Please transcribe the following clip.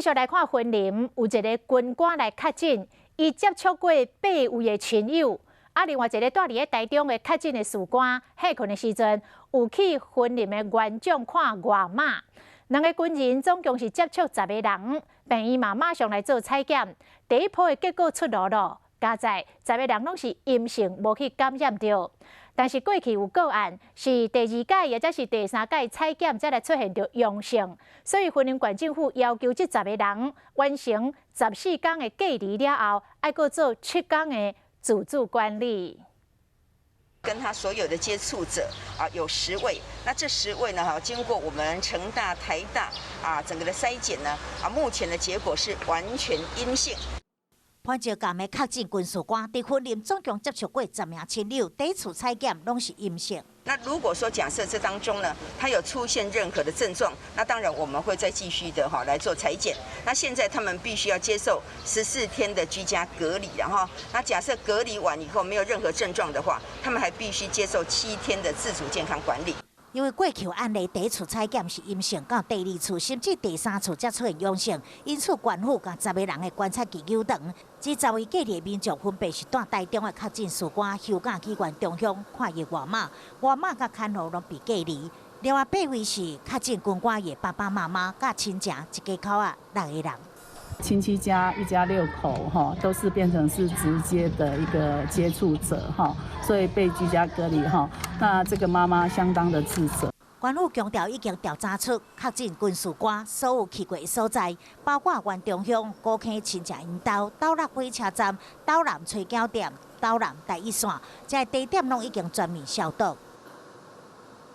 继续来看云林，有一个军官来确诊，伊接触过8位的亲友。另外一个住伫台中的确诊的士官，下困的时阵有去云林的元长看外妈。2个军人总共是接触10个人，病院嘛马上来做采检，第一波的结果出炉了，加在10个人拢是阴性，无去感染到。但是过去有个案是第2届或者是第3届采检才来出现到阳性，所以云林县政府要求这10个人完成14天的隔离了后，还阁做7天的自主管理。跟他所有的接触者有10位，那这10位呢经过我们成大、台大整个的筛检呢目前的结果是完全阴性。潘石岩的确诊军事官伫云林总共接触过10名亲友，第一次采检拢是阴性。那如果说假设这当中呢，他有出现任何的症状，那当然我们会再继续的来做采检。那现在他们必须要接受14天的居家隔离，然后那假设隔离完以后没有任何症状的话，他们还必须接受7天的自主健康管理。因为过去案例第一次采检是阴性，到第2次甚至第3次才出现阳性，因此县府将10个人的观察期扭长。这10位隔离的民众分别是住台中的确诊士官、休假期间中乡看医外妈，外妈甲看护拢被隔离。另外8位是确诊军官的爸爸妈妈甲亲情，一家口6个人。亲戚家一家6口都是变成是直接的一个接触者所以被居家隔离那这个妈妈相当的自责。县府强调已经调查出确诊军事官所有去过的所在，包括原中乡、高坑亲戚因兜、斗六火车站、斗南炊饺店、斗南第一线，这地点拢已经全面消毒。